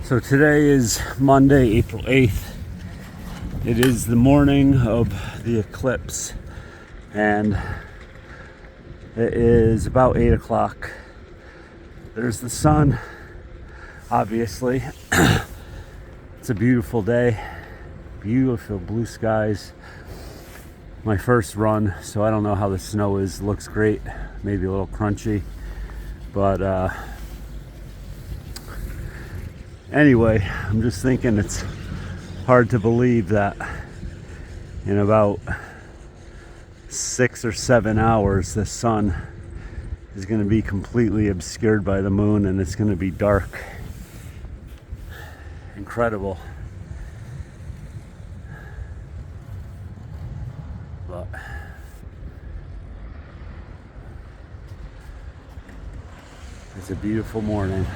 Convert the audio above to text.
So today is Monday, April 8th. It is the morning of the eclipse, and it is about 8 o'clock. There's the sun, obviously. It's a beautiful day, beautiful blue skies. My first run, so I don't know how the snow is. Looks great, maybe a little crunchy, but anyway, I'm just thinking it's hard to believe that in about 6 or 7 hours the sun is going to be completely obscured by the moon and it's going to be dark. Incredible. But it's a beautiful morning.